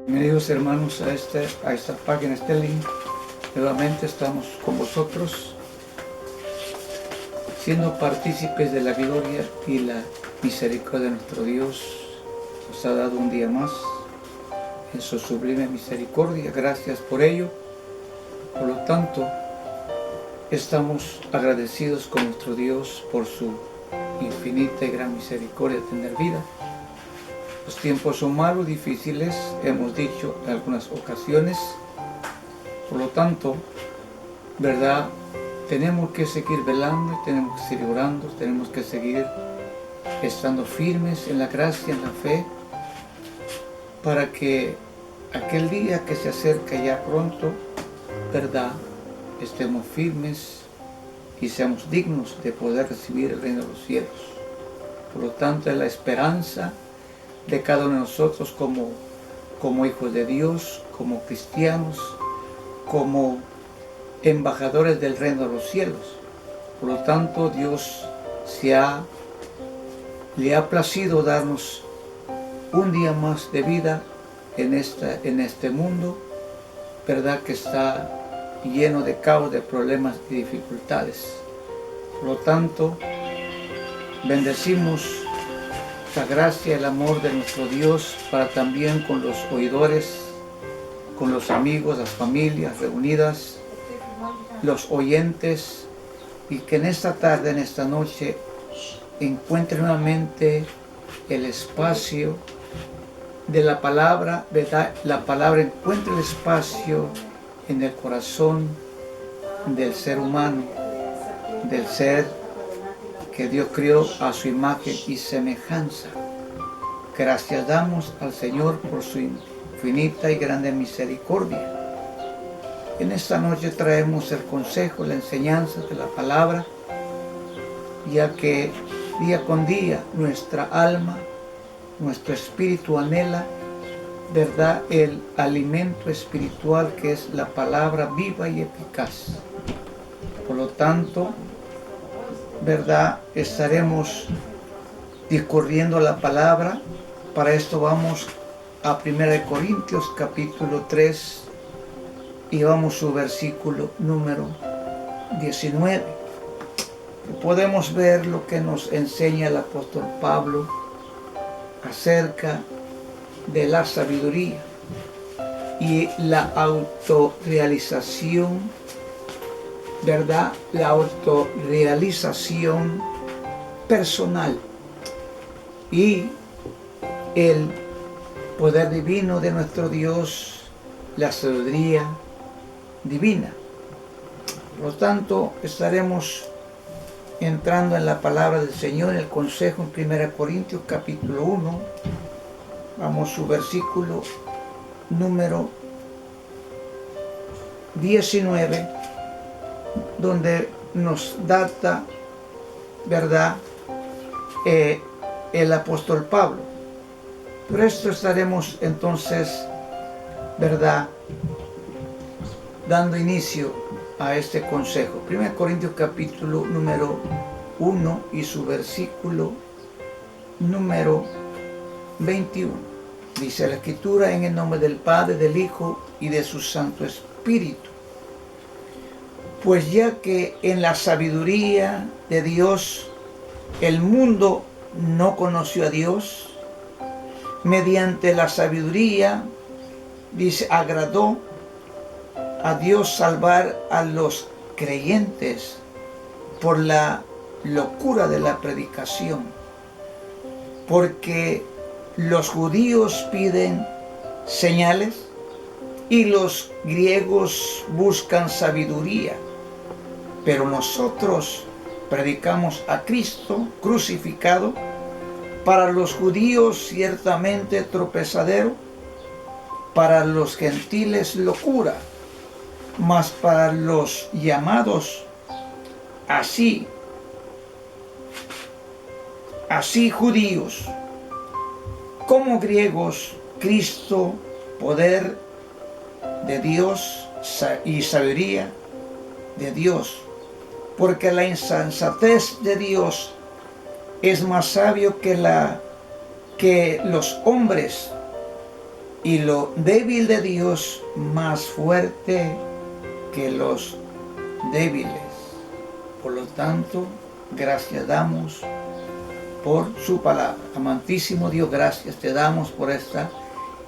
Bienvenidos hermanos a esta página, este link. Nuevamente estamos con vosotros, siendo partícipes de la gloria y la misericordia de nuestro Dios. Nos ha dado un día más en su sublime misericordia. Gracias por ello. Por lo tanto, estamos agradecidos con nuestro Dios por su infinita y gran misericordia de tener vida. Los tiempos son malos, difíciles, hemos dicho en algunas ocasiones. Por lo tanto, ¿verdad? Tenemos que seguir velando, tenemos que seguir orando, tenemos que seguir estando firmes en la gracia, en la fe, para que aquel día que se acerca ya pronto, ¿verdad?, estemos firmes y seamos dignos de poder recibir el reino de los cielos. Por lo tanto, es la esperanza de cada uno de nosotros como hijos de Dios, como cristianos, como embajadores del reino de los cielos. Por lo tanto, Dios le ha placido darnos un día más de vida en este mundo, ¿verdad?, que está lleno de caos, de problemas y dificultades. Por lo tanto, bendecimos la gracia y el amor de nuestro Dios para también con los oidores, con los amigos, las familias reunidas, los oyentes, y que en esta tarde, en esta noche, encuentre nuevamente el espacio de la palabra, ¿verdad? La palabra encuentre el espacio en el corazón del ser humano, del ser que Dios creó a su imagen y semejanza. Gracias damos al Señor por su infinita y grande misericordia. En esta noche traemos el consejo, la enseñanza de la palabra, ya que día con día nuestra alma, nuestro espíritu anhela, ¿verdad?, el alimento espiritual que es la palabra viva y eficaz. Por lo tanto, ¿verdad?, estaremos discurriendo la palabra. Para esto vamos a 1 Corintios capítulo 3 y vamos a su versículo número 19. Podemos ver lo que nos enseña el apóstol Pablo acerca de la sabiduría y la autorrealización, ¿verdad?, la autorrealización personal y el poder divino de nuestro Dios, la sabiduría divina. Por lo tanto, estaremos entrando en la palabra del Señor, en el consejo en 1 Corintios capítulo 1. Vamos a su versículo número 19, donde nos data, ¿verdad?, el apóstol Pablo. Por esto estaremos entonces, ¿verdad?, dando inicio a este consejo. 1 Corintios capítulo número 1 y su versículo número 21. Dice la Escritura: en el nombre del Padre, del Hijo y de su Santo Espíritu. Pues ya que en la sabiduría de Dios el mundo no conoció a Dios, mediante la sabiduría, dice, agradó a Dios salvar a los creyentes por la locura de la predicación. Porque los judíos piden señales y los griegos buscan sabiduría, pero nosotros predicamos a Cristo crucificado, para los judíos ciertamente tropezadero, para los gentiles locura, mas para los llamados así judíos como griegos, Cristo, poder de Dios y sabiduría de Dios, porque la insensatez de Dios es más sabio que los hombres, y lo débil de Dios más fuerte que los débiles. Por lo tanto, gracias damos por su palabra. Amantísimo Dios, gracias te damos por esta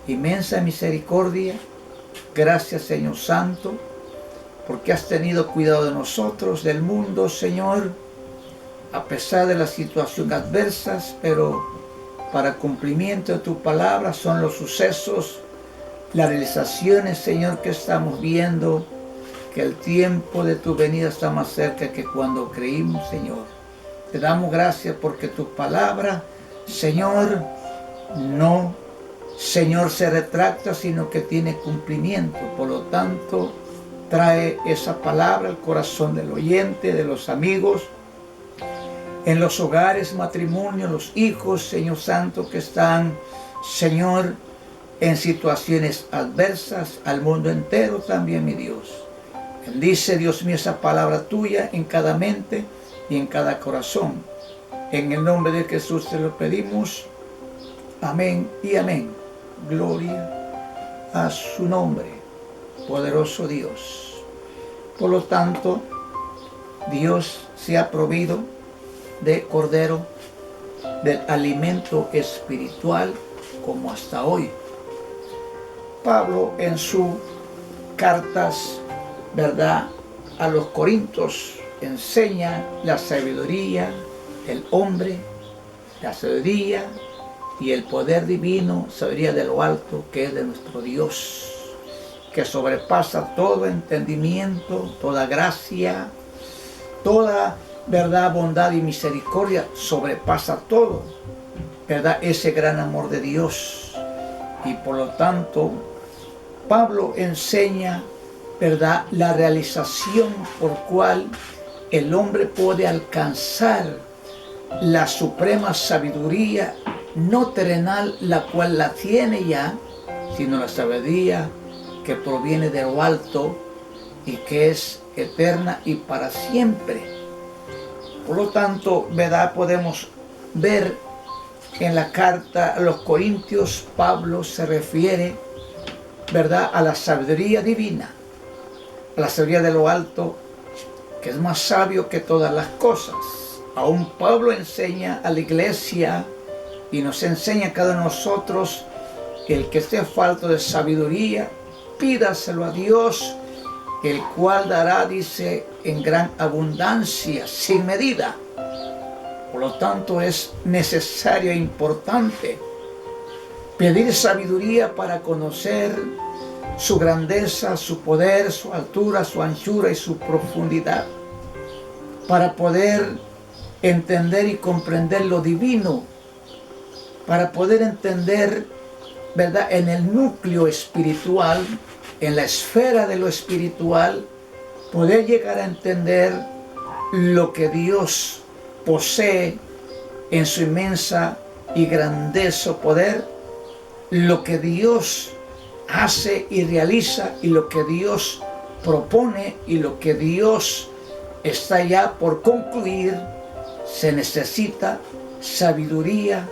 inmensa misericordia. Gracias, Señor Santo, porque has tenido cuidado de nosotros, del mundo, Señor, a pesar de las situaciones adversas, pero para cumplimiento de tu palabra son los sucesos, las realizaciones, Señor, que estamos viendo, que el tiempo de tu venida está más cerca que cuando creímos, Señor. Te damos gracias porque tu palabra, Señor, no, Señor, se retracta, sino que tiene cumplimiento. Por lo tanto, trae esa palabra al corazón del oyente, de los amigos, en los hogares, matrimonios, los hijos, Señor Santo, que están, Señor, en situaciones adversas, al mundo entero también, mi Dios. Bendice, Dios mío, esa palabra tuya en cada mente y en cada corazón. En el nombre de Jesús te lo pedimos. Amén y amén. Gloria a su nombre, poderoso Dios. Por lo tanto, Dios se ha provido de cordero, del alimento espiritual, como hasta hoy. Pablo en sus cartas, ¿verdad?, a los Corintios enseña la sabiduría del hombre, la sabiduría y el poder divino, sabiduría de lo alto, que es de nuestro Dios, que sobrepasa todo entendimiento, toda gracia, toda verdad, bondad y misericordia, sobrepasa todo, ¿verdad?, ese gran amor de Dios. Y por lo tanto, Pablo enseña, ¿verdad?, la realización por cual el hombre puede alcanzar la suprema sabiduría no terrenal, la cual la tiene ya, sino la sabiduría que proviene de lo alto y que es eterna y para siempre. Por lo tanto, ¿verdad?, podemos ver en la carta a los Corintios, Pablo se refiere, ¿verdad?, a la sabiduría divina, a la sabiduría de lo alto, que es más sabio que todas las cosas. Aún Pablo enseña a la iglesia y nos enseña a cada uno de nosotros, el que esté falto de sabiduría, pídaselo a Dios, el cual dará, dice, en gran abundancia, sin medida. Por lo tanto, es necesario e importante pedir sabiduría para conocer su grandeza, su poder, su altura, su anchura y su profundidad, para poder entender y comprender lo divino, para poder entender, ¿verdad?, en el núcleo espiritual, en la esfera de lo espiritual, poder llegar a entender lo que Dios posee en su inmensa y grandioso poder, lo que Dios hace y realiza, y lo que Dios propone, y lo que Dios está ya por concluir. Se necesita sabiduría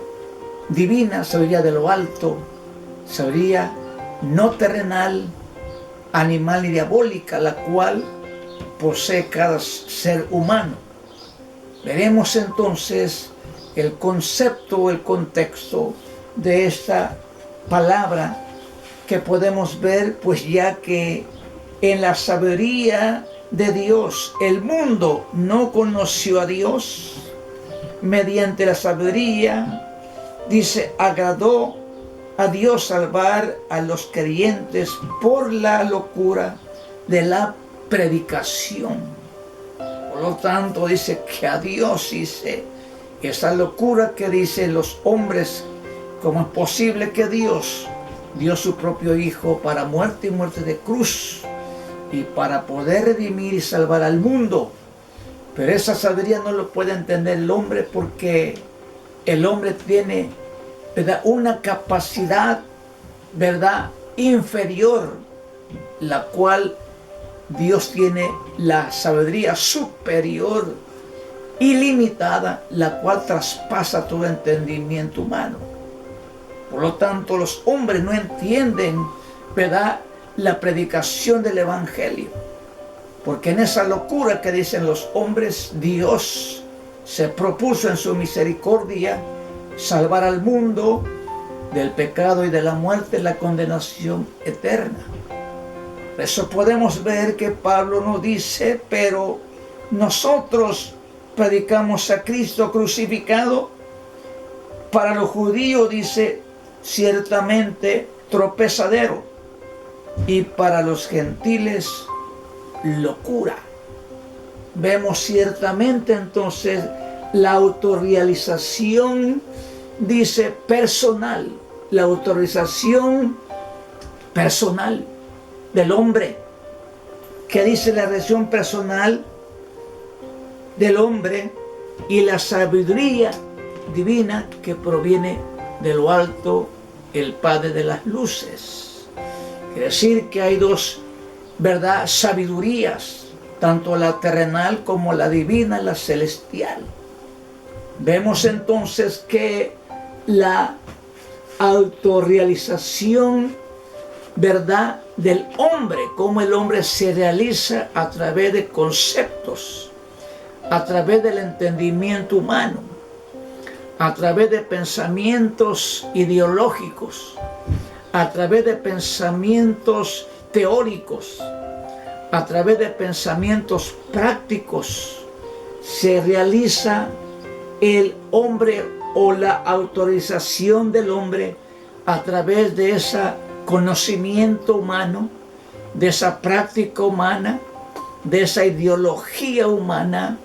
divina, sabiduría de lo alto, sabiduría no terrenal, animal y diabólica, la cual posee cada ser humano. Veremos entonces el concepto o el contexto de esta palabra, que podemos ver, pues ya que en la sabiduría de Dios el mundo no conoció a Dios, mediante la sabiduría, dice, agradó a Dios salvar a los creyentes por la locura de la predicación. Por lo tanto, dice que a Dios, dice, esa locura que dicen los hombres, ¿cómo es posible que Dios dio su propio Hijo para muerte y muerte de cruz, y para poder redimir y salvar al mundo? Pero esa sabiduría no lo puede entender el hombre, porque el hombre tiene, ¿verdad?, una capacidad, ¿verdad?, inferior, la cual Dios tiene la sabiduría superior, ilimitada, la cual traspasa todo entendimiento humano. Por lo tanto, los hombres no entienden, ¿verdad?, la predicación del Evangelio. Porque en esa locura que dicen los hombres, Dios se propuso en su misericordia salvar al mundo del pecado y de la muerte, la condenación eterna. Por eso podemos ver que Pablo nos dice, pero nosotros predicamos a Cristo crucificado. Para los judíos, dice, ciertamente tropezadero, y para los gentiles locura. Vemos ciertamente entonces la autorrealización, dice, personal, la autorización personal del hombre. ¿Qué dice la reacción personal del hombre? Y la sabiduría divina que proviene de lo alto, el Padre de las luces. Quiere decir que hay dos, ¿verdad?, sabidurías, tanto la terrenal como la divina, la celestial. Vemos entonces que la autorrealización, ¿verdad?, del hombre, cómo el hombre se realiza a través de conceptos, a través del entendimiento humano, a través de pensamientos ideológicos, a través de pensamientos teóricos, a través de pensamientos prácticos, se realiza el hombre o la autorización del hombre a través de ese conocimiento humano, de esa práctica humana, de esa ideología humana,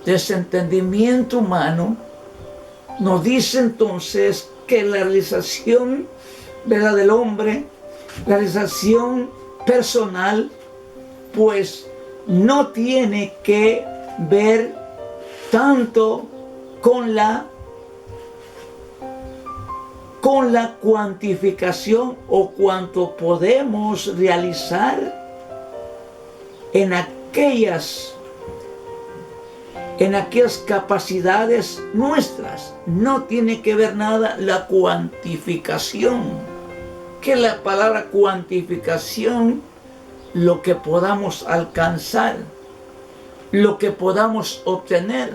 de ese entendimiento humano. Nos dice entonces que la realización, ¿verdad?, del hombre, la realización personal, pues no tiene que ver tanto con la cuantificación o cuánto podemos realizar en aquellas capacidades nuestras. No tiene que ver nada la cuantificación. ¿Qué es la palabra cuantificación? Lo que podamos alcanzar, lo que podamos obtener,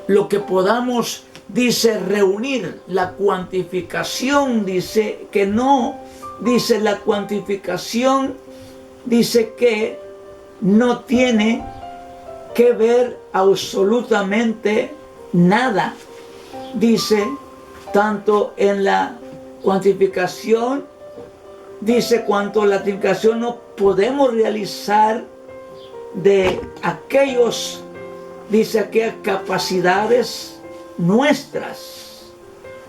lo que podamos, dice, reunir. La cuantificación dice que no, dice la cuantificación, dice que no tiene que ver absolutamente nada. Dice, tanto en la cuantificación, dice, cuanto la cuantificación no podemos realizar de aquellos, dice, aquellas capacidades nuestras,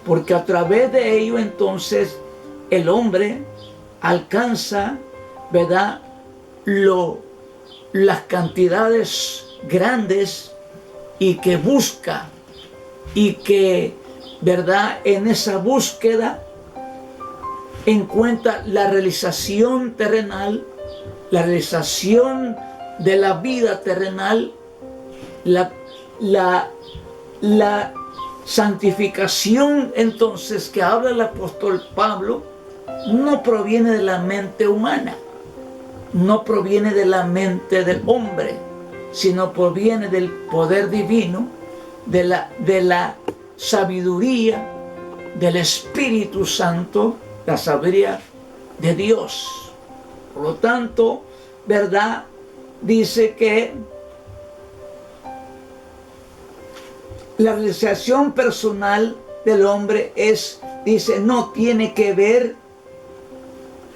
porque a través de ello entonces el hombre alcanza, ¿verdad?, las cantidades grandes y que busca, y que, ¿verdad?, en esa búsqueda encuentra la realización terrenal, la realización de la vida terrenal, la santificación entonces que habla el apóstol Pablo no proviene de la mente humana, no proviene de la mente del hombre, sino proviene del poder divino, de la sabiduría del Espíritu Santo, la sabiduría de Dios. Por lo tanto, ¿verdad?, dice que la realización personal del hombre dice, no tiene que ver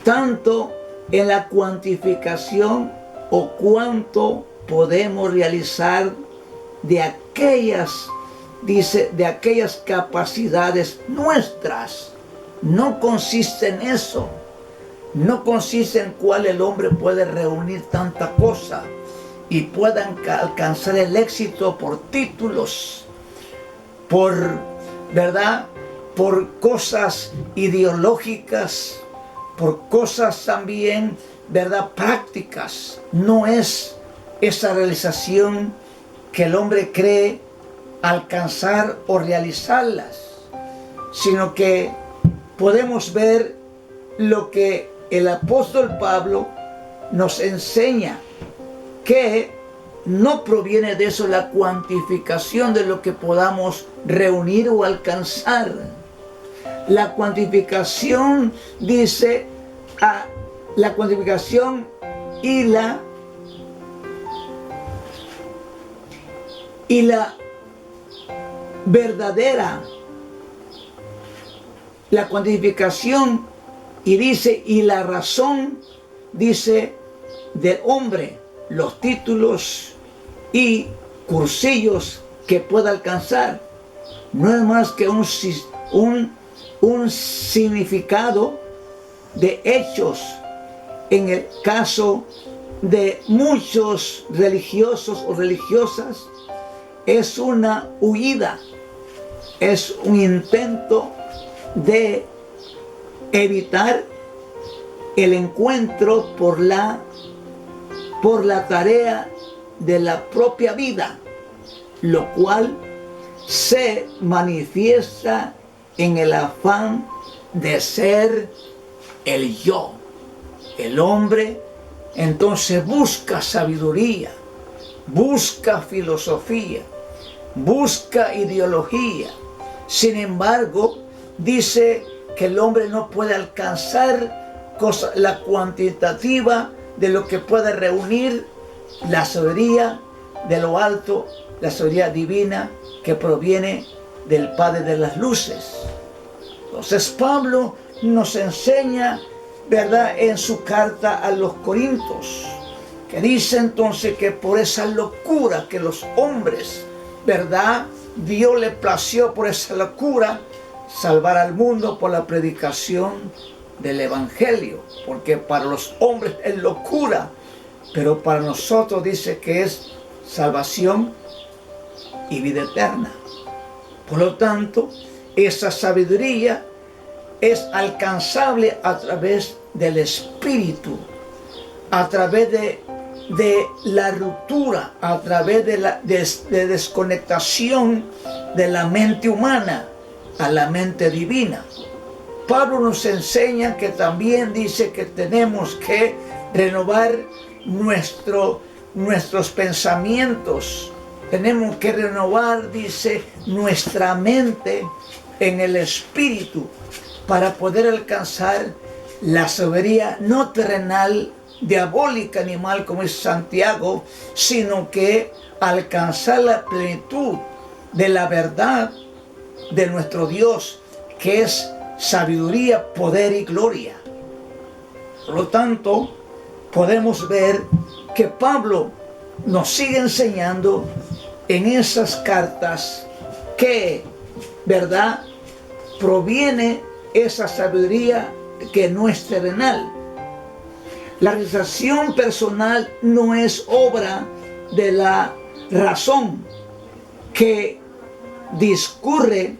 tanto en la cuantificación o cuánto podemos realizar de aquellas, dice, de aquellas capacidades nuestras. No consiste en eso. No consiste en cuál el hombre puede reunir tanta cosa y pueda alcanzar el éxito por títulos, por, ¿verdad?, por cosas ideológicas, por cosas también, ¿verdad?, prácticas. No es esa realización que el hombre cree alcanzar o realizarlas, sino que podemos ver lo que el apóstol Pablo nos enseña, que no proviene de eso la cuantificación de lo que podamos reunir o alcanzar. La cuantificación dice, la cuantificación y la verdadera, la cuantificación, y dice, y la razón, dice, del hombre, los títulos y cursillos que pueda alcanzar, no es más que un significado de hechos. En el caso de muchos religiosos o religiosas, es una huida, es un intento de evitar el encuentro por la tarea de la propia vida, lo cual se manifiesta en el afán de ser el yo. El hombre entonces busca sabiduría, busca filosofía, busca ideología. Sin embargo, dice que el hombre no puede alcanzar la cuantitativa de lo que puede reunir la sabiduría de lo alto, la sabiduría divina que proviene del Padre de las luces. Entonces Pablo nos enseña, ¿verdad?, en su carta a los Corintios, que dice entonces que por esa locura que los hombres, ¿verdad?, Dios le plació por esa locura salvar al mundo por la predicación del Evangelio, porque para los hombres es locura, pero para nosotros dice que es salvación y vida eterna. Por lo tanto, esa sabiduría es alcanzable a través del Espíritu, a través de la ruptura, a través de desconectación de la mente humana a la mente divina. Pablo nos enseña que también dice que tenemos que renovar nuestros pensamientos. Tenemos que renovar, dice, nuestra mente en el Espíritu para poder alcanzar la sabiduría no terrenal, diabólica ni mal como es Santiago, sino que alcanzar la plenitud de la verdad de nuestro Dios, que es sabiduría, poder y gloria. Por lo tanto, podemos ver que Pablo nos sigue enseñando en esas cartas que, ¿verdad?, proviene esa sabiduría que no es terrenal. La realización personal no es obra de la razón que discurre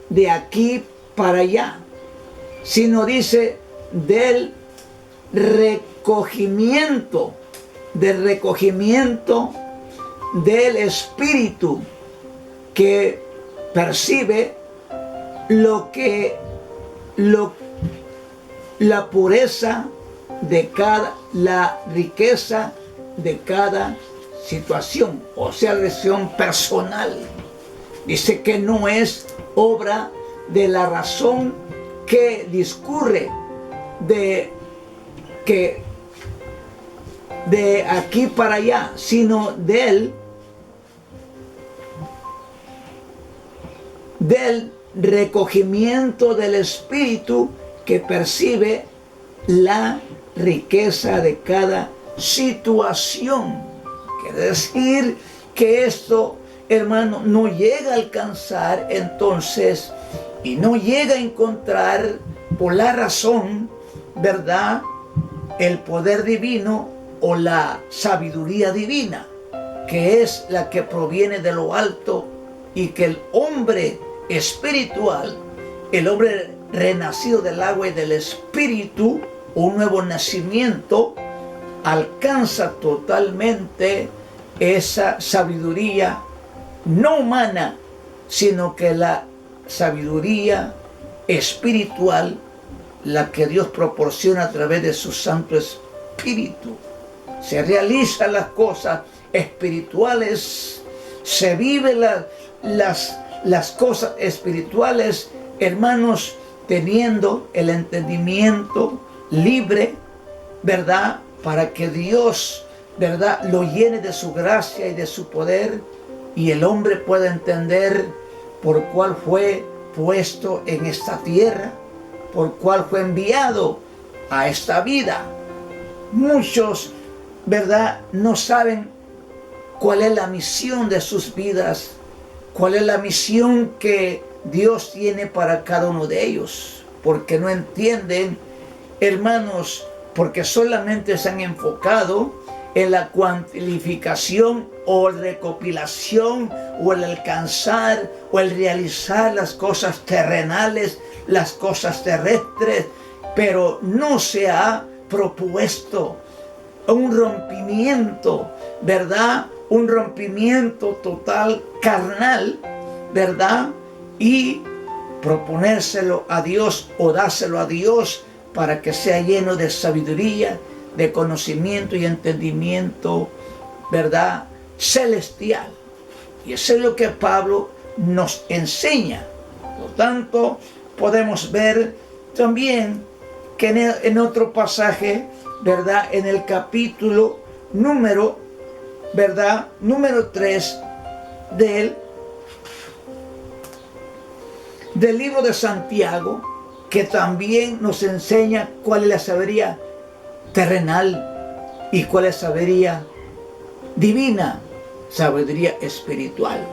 de aquí para allá, sino dice del recogimiento del Espíritu que percibe la pureza de la riqueza de cada situación, o sea, la decisión personal. Dice que no es obra de la razón que discurre de aquí para allá, sino del recogimiento del Espíritu que percibe la riqueza de cada situación. Quiere decir que esto, hermano, no llega a alcanzar entonces y no llega a encontrar por la razón, ¿verdad?, el poder divino o la sabiduría divina, que es la que proviene de lo alto, y que el hombre espiritual, el hombre renacido del agua y del Espíritu, un nuevo nacimiento, alcanza totalmente esa sabiduría no humana, sino que la sabiduría espiritual, la que Dios proporciona a través de su Santo Espíritu. Se realizan las cosas espirituales, se viven las cosas espirituales, hermanos, teniendo el entendimiento libre, ¿verdad? Para que Dios, ¿verdad?, lo llene de su gracia y de su poder, y el hombre pueda entender por cuál fue puesto en esta tierra, por cuál fue enviado a esta vida. Muchos, ¿verdad?, no saben cuál es la misión de sus vidas, cuál es la misión que Dios tiene para cada uno de ellos, porque no entienden, hermanos, porque solamente se han enfocado en la cuantificación o recopilación o el alcanzar o el realizar las cosas terrenales, las cosas terrestres, pero no se ha propuesto un rompimiento, ¿verdad? Un rompimiento total carnal, ¿verdad? Y proponérselo a Dios o dárselo a Dios para que sea lleno de sabiduría, de conocimiento y entendimiento, ¿verdad?, celestial. Y eso es lo que Pablo nos enseña. Por lo tanto, podemos ver también que en otro pasaje, ¿verdad?, en el capítulo número 3 del libro de Santiago, que también nos enseña cuál es la sabiduría terrenal y cuál es la sabiduría divina, sabiduría espiritual.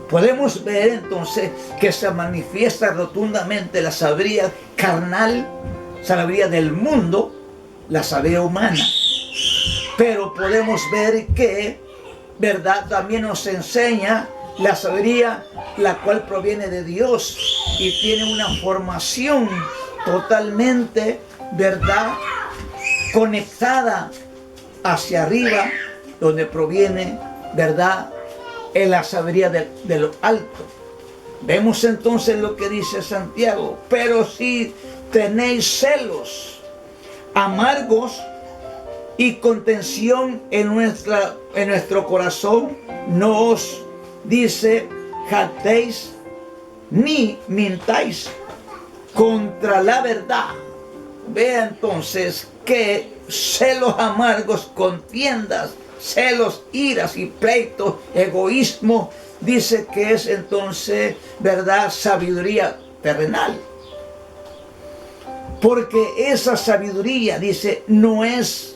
Podemos ver entonces que se manifiesta rotundamente la sabiduría carnal, sabiduría del mundo, la sabiduría humana. Pero podemos ver que, ¿verdad?, también nos enseña la sabiduría la cual proviene de Dios y tiene una formación totalmente, ¿verdad?, conectada hacia arriba, donde proviene, ¿verdad?, en la sabiduría de lo alto. Vemos entonces lo que dice Santiago: pero si tenéis celos amargos y contención en nuestro corazón, no os, dice, jactéis ni mintáis contra la verdad. Vea entonces que celos amargos, contiendas, celos, iras y pleitos, egoísmo, dice que es entonces, ¿verdad?, sabiduría terrenal. Porque esa sabiduría, dice, no es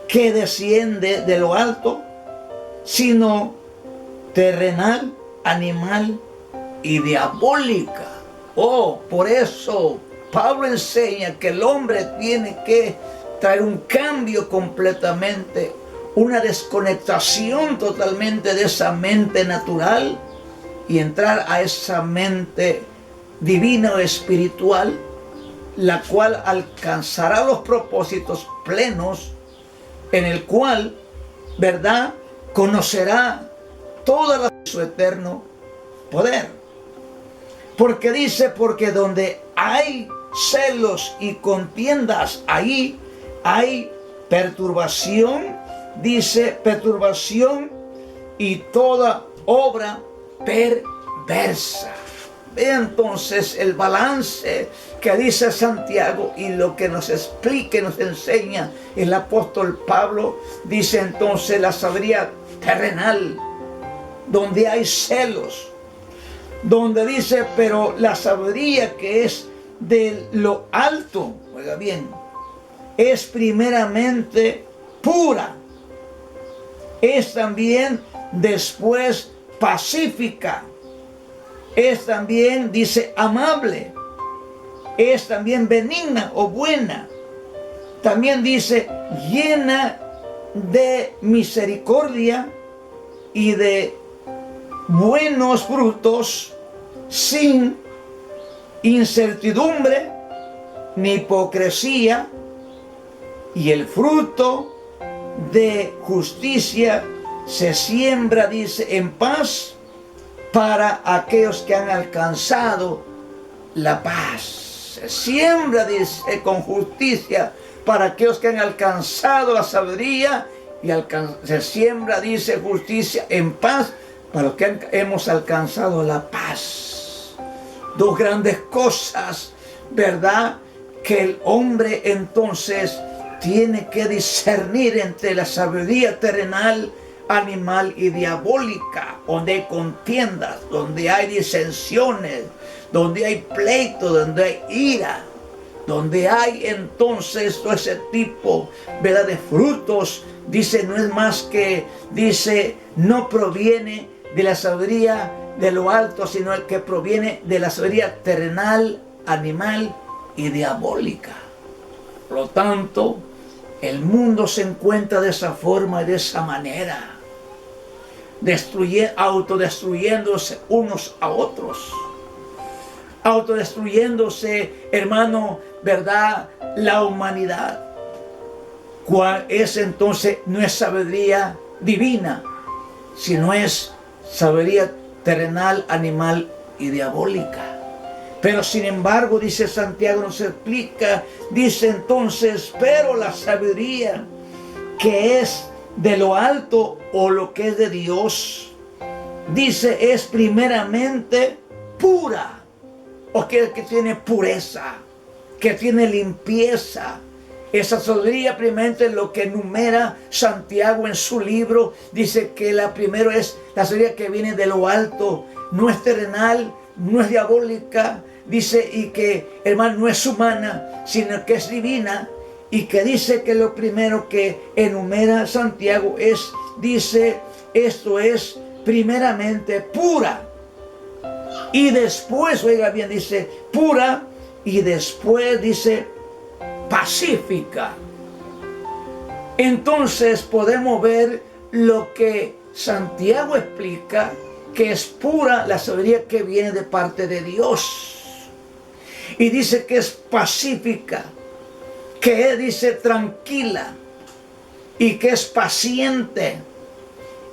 que desciende de lo alto, sino terrenal, animal y diabólica. Oh, por eso Pablo enseña que el hombre tiene que traer un cambio completamente, una desconectación totalmente de esa mente natural y entrar a esa mente divina o espiritual, la cual alcanzará los propósitos plenos, en el cual, ¿verdad?, conocerá toda su eterno poder. Porque dice, porque donde hay celos y contiendas, ahí hay perturbación, dice, perturbación y toda obra perversa. Ve entonces el balance que dice Santiago y lo que nos explica y nos enseña el apóstol Pablo. Dice entonces la sabiduría terrenal, donde hay celos, donde dice, pero la sabiduría que es de lo alto, oiga bien, es primeramente pura, es también después pacífica, es también, dice, amable, es también benigna o buena, también dice llena de misericordia y de buenos frutos, sin incertidumbre ni hipocresía, y el fruto de justicia se siembra, dice, en paz para aquellos que han alcanzado la paz. Se siembra, dice, con justicia para aquellos que han alcanzado la sabiduría, y se siembra, dice, justicia en paz para los que hemos alcanzado la paz. Dos grandes cosas, ¿verdad?, que el hombre entonces tiene que discernir entre la sabiduría terrenal, animal y diabólica, donde hay contiendas, donde hay disensiones, donde hay pleito, donde hay ira, donde hay entonces todo ese tipo, ¿verdad?, de frutos. Dice, no es más que, dice, no proviene de la sabiduría de lo alto, sino el que proviene de la sabiduría terrenal, animal y diabólica. Por lo tanto, el mundo se encuentra de esa forma y de esa manera, autodestruyéndose unos a otros, autodestruyéndose, hermano, ¿verdad?, la humanidad. ¿Cuál es entonces? No es sabiduría divina, sino es sabiduría terrenal, animal y diabólica. Pero sin embargo, dice Santiago, nos explica, dice entonces, pero la sabiduría que es de lo alto o lo que es de Dios, dice, es primeramente pura, o que tiene pureza, que tiene limpieza. Esa sabiduría primeramente, lo que enumera Santiago en su libro, dice que la primera es la sabiduría que viene de lo alto, no es terrenal, no es diabólica, dice, y que, hermano, no es humana, sino que es divina, y que dice que lo primero que enumera Santiago es, dice, esto es primeramente pura, y después, oiga bien, dice pura, y después dice pacífica. Entonces podemos ver lo que Santiago explica, que es pura la sabiduría que viene de parte de Dios. Y dice que es pacífica, que es, dice, tranquila, y que es paciente,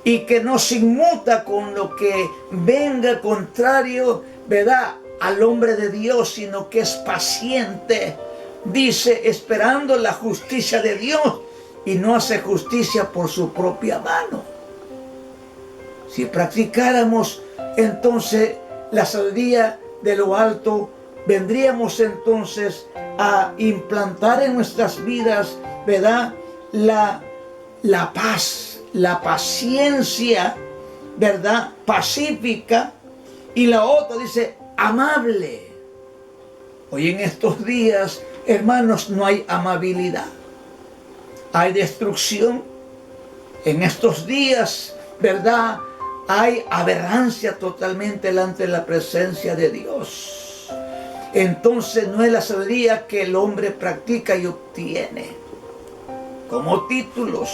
y que no se inmuta con lo que venga contrario, ¿verdad?, al hombre de Dios, sino que es paciente, dice, esperando la justicia de Dios, y no hace justicia por su propia mano. Si practicáramos entonces la sabiduría de lo alto, vendríamos entonces a implantar en nuestras vidas, ¿verdad?, la paz, la paciencia, ¿verdad?, pacífica, y la otra dice amable. Hoy en estos días, hermanos, no hay amabilidad, hay destrucción. En estos días, ¿verdad?, hay aberrancia totalmente delante de la presencia de Dios. Entonces no es la sabiduría que el hombre practica y obtiene como títulos,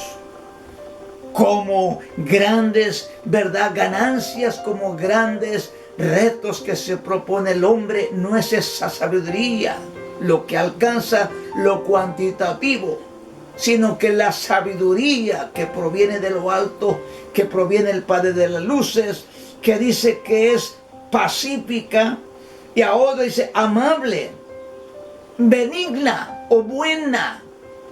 como grandes, ¿verdad?, ganancias, como grandes retos que se propone el hombre. No es esa sabiduría lo que alcanza lo cuantitativo, sino que la sabiduría que proviene de lo alto, que proviene del Padre de las luces, que dice que es pacífica, y ahora dice amable, benigna o buena,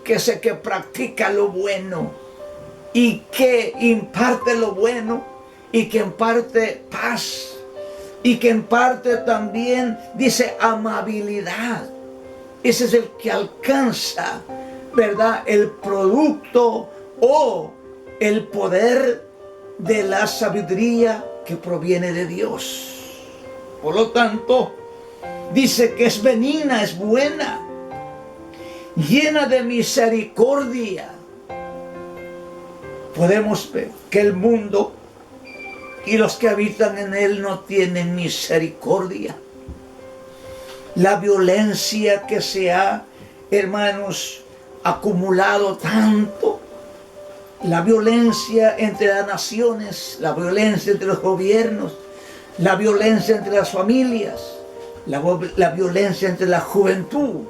que es el que practica lo bueno y que imparte lo bueno, y que imparte paz, y que imparte también, dice, amabilidad. Ese es el que alcanza, ¿verdad?, el producto o el poder de la sabiduría que proviene de Dios. Por lo tanto, dice que es benigna, es buena, llena de misericordia. Podemos ver que el mundo y los que habitan en él no tienen misericordia. La violencia que se ha, hermanos, acumulado tanto, la violencia entre las naciones, la violencia entre los gobiernos, la violencia entre las familias, la violencia entre la juventud,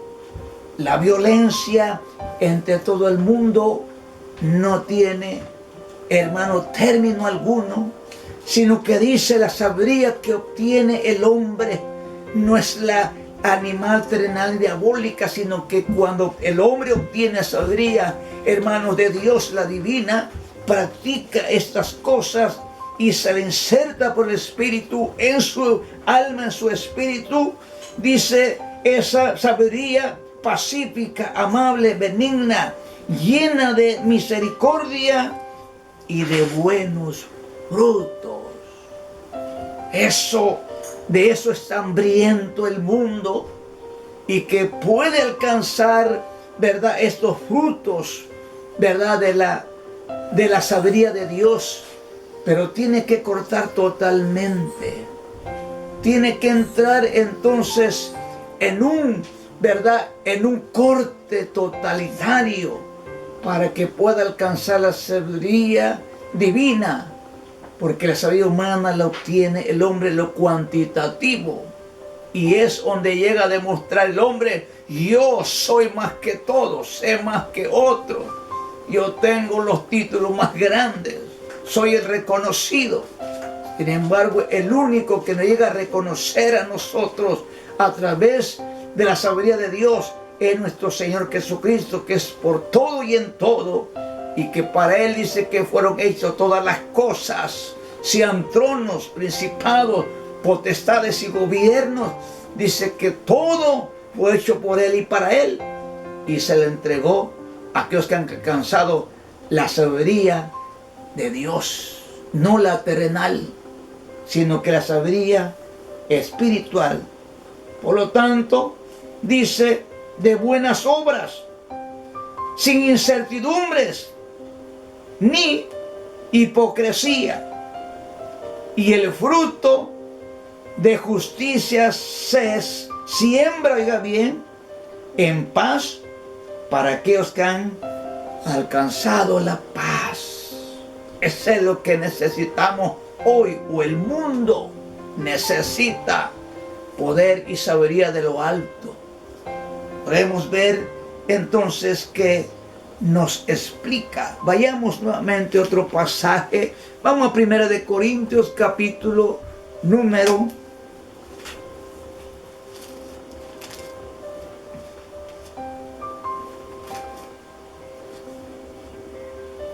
la violencia entre todo el mundo, no tiene, hermano, término alguno, sino que dice la sabiduría que obtiene el hombre no es la animal terrenal diabólica, sino que cuando el hombre obtiene sabiduría, hermanos, de Dios, la divina, practica estas cosas y se le inserta por el Espíritu en su alma, en su espíritu, dice, esa sabiduría pacífica, amable, benigna, llena de misericordia y de buenos frutos. De eso está hambriento el mundo, y que puede alcanzar, ¿verdad?, estos frutos, ¿verdad?, de la sabiduría de Dios, pero tiene que cortar totalmente. Tiene que entrar entonces en un corte totalitario para que pueda alcanzar la sabiduría divina, porque la sabiduría humana la obtiene el hombre lo cuantitativo, y es donde llega a demostrar el hombre: yo soy más que todos, sé más que otros, yo tengo los títulos más grandes, soy el reconocido. Sin embargo, el único que nos llega a reconocer a nosotros a través de la sabiduría de Dios es nuestro Señor Jesucristo, que es por todo y en todo, y que para Él dice que fueron hechas todas las cosas, sean tronos, principados, potestades y gobiernos. Dice que todo fue hecho por Él y para Él, y se le entregó a aquellos que han alcanzado la sabiduría de Dios, no la terrenal, sino que la sabiduría espiritual. Por lo tanto, dice, de buenas obras, sin incertidumbres ni hipocresía, y el fruto de justicia se siembra, oiga bien, en paz para aquellos que han alcanzado la paz. Eso es lo que necesitamos hoy, o el mundo necesita poder y sabiduría de lo alto. Podemos ver entonces que nos explica. Vayamos nuevamente a otro pasaje. Vamos a 1 de Corintios, capítulo número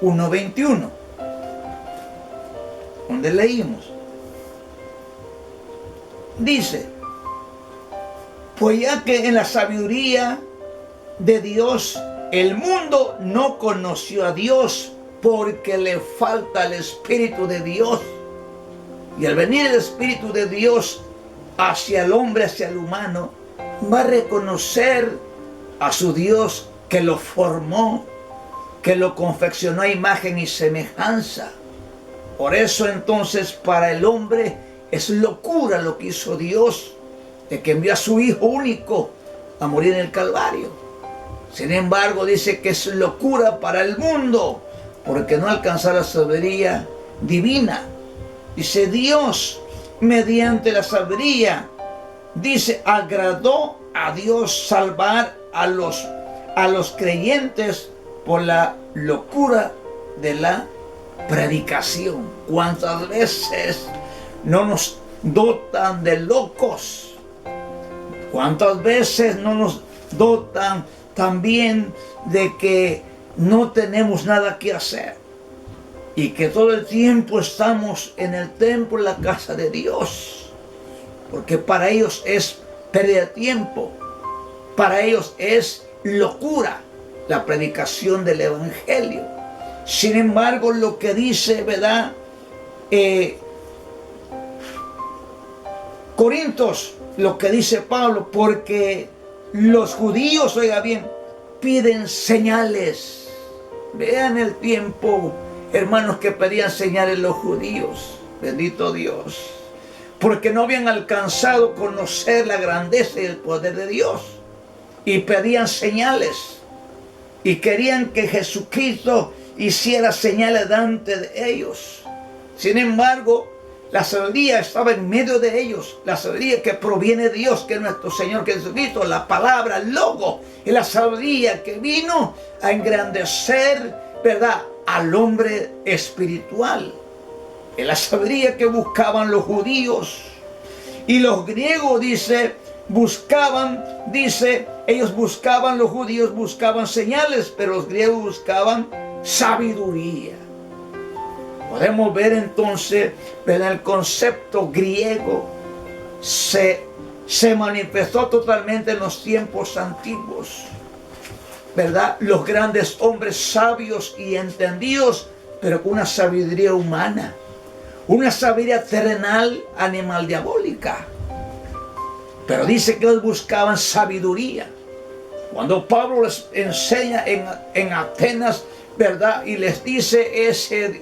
1:21, donde leímos. Dice: pues ya que en la sabiduría de Dios el mundo no conoció a Dios, porque le falta el Espíritu de Dios. Y al venir el Espíritu de Dios hacia el hombre, hacia el humano, va a reconocer a su Dios que lo formó, que lo confeccionó a imagen y semejanza. Por eso entonces para el hombre es locura lo que hizo Dios, de que envió a su Hijo único a morir en el Calvario. Sin embargo, dice que es locura para el mundo, porque no alcanza la sabiduría divina. Dice, Dios, mediante la sabiduría, dice, agradó a Dios salvar a los creyentes por la locura de la predicación. ¿Cuántas veces no nos dotan de locos? ¿Cuántas veces no nos dotan también de que no tenemos nada que hacer? Y que todo el tiempo estamos en el templo, en la casa de Dios. Porque para ellos es pérdida de tiempo. Para ellos es locura la predicación del Evangelio. Sin embargo, lo que dice, ¿verdad? Corintios, lo que dice Pablo, porque los judíos, oiga bien, piden señales. Vean el tiempo, hermanos, que pedían señales los judíos. Bendito Dios. Porque no habían alcanzado a conocer la grandeza y el poder de Dios. Y pedían señales. Y querían que Jesucristo hiciera señales delante de ellos. Sin embargo, la sabiduría estaba en medio de ellos. La sabiduría que proviene de Dios, que es nuestro Señor Jesucristo. La palabra, el logo. Y la sabiduría que vino a engrandecer, ¿verdad?, al hombre espiritual. Es la sabiduría que buscaban los judíos. Y los griegos, dice, ellos buscaban, los judíos buscaban señales, pero los griegos buscaban sabiduría. Podemos ver entonces, ¿verdad? El concepto griego se manifestó totalmente en los tiempos antiguos, ¿verdad? Los grandes hombres sabios y entendidos, pero con una sabiduría humana, una sabiduría terrenal, animal, diabólica. Pero dice que ellos buscaban sabiduría. Cuando Pablo les enseña en Atenas, ¿verdad? Y les dice ese,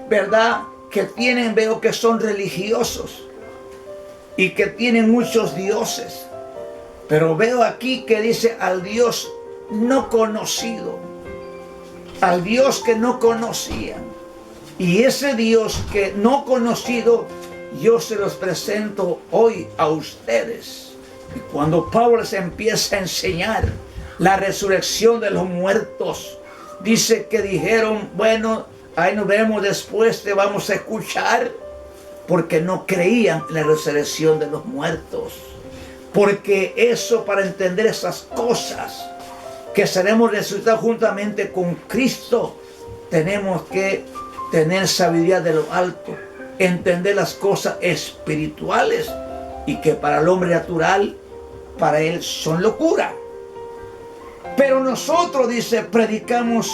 ¿verdad? Que tienen, veo que son religiosos y que tienen muchos dioses. Pero veo aquí que dice al Dios no conocido, al Dios que no conocían. Y ese Dios que no conocido, yo se los presento hoy a ustedes. Y cuando Pablo les empieza a enseñar la resurrección de los muertos, dice que dijeron, bueno, ahí nos vemos después, te vamos a escuchar, porque no creían en la resurrección de los muertos. Porque eso, para entender esas cosas, que seremos resucitados juntamente con Cristo, tenemos que tener sabiduría de lo alto, entender las cosas espirituales, y que para el hombre natural, para él son locura. Pero nosotros, dice, predicamos,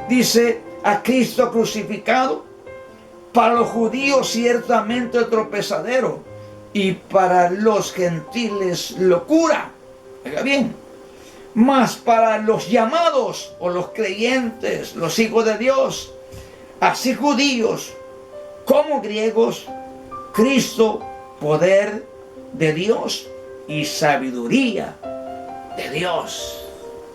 dice, a Cristo crucificado, para los judíos ciertamente el tropezadero, y para los gentiles locura. Oiga bien, mas para los llamados o los creyentes, los hijos de Dios, así judíos como griegos, Cristo, poder de Dios y sabiduría de Dios.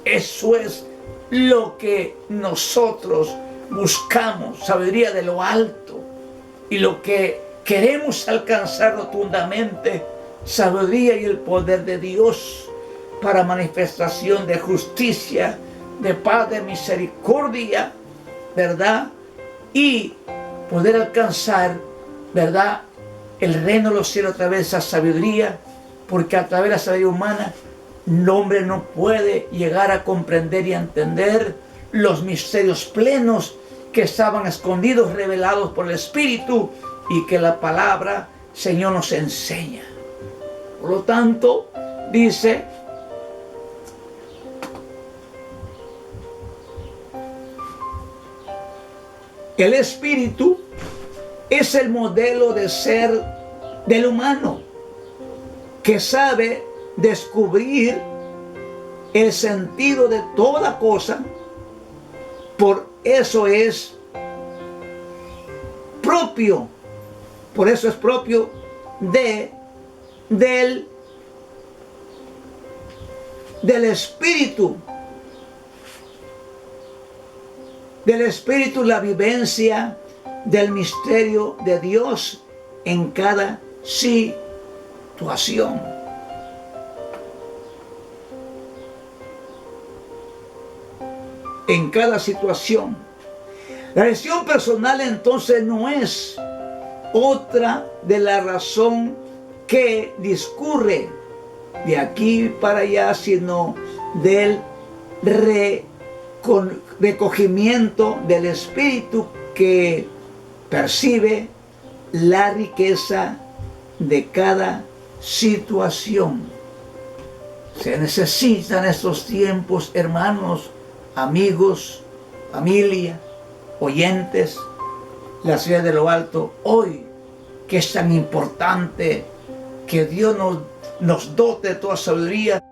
Eso es lo que nosotros buscamos, sabiduría de lo alto. Y lo que queremos alcanzar rotundamente, sabiduría y el poder de Dios para manifestación de justicia, de paz, de misericordia, ¿verdad? Y poder alcanzar, ¿verdad?, el reino de los cielos a través de esa sabiduría, porque a través de la sabiduría humana el hombre no puede llegar a comprender y a entender los misterios plenos que estaban escondidos, revelados por el Espíritu, y que la palabra, Señor, nos enseña. Por lo tanto, dice, el Espíritu es el modelo de ser del humano, que sabe descubrir el sentido de toda cosa. Por eso es propio, del Espíritu. Del Espíritu, la vivencia del misterio de Dios en cada situación. En cada situación. La elección personal entonces no es otra de la razón que discurre de aquí para allá, sino del recogimiento del Espíritu que percibe la riqueza de cada situación. Se necesitan estos tiempos, hermanos, amigos, familia, oyentes, la ciudad de lo alto, hoy que es tan importante que Dios nos dote de toda sabiduría.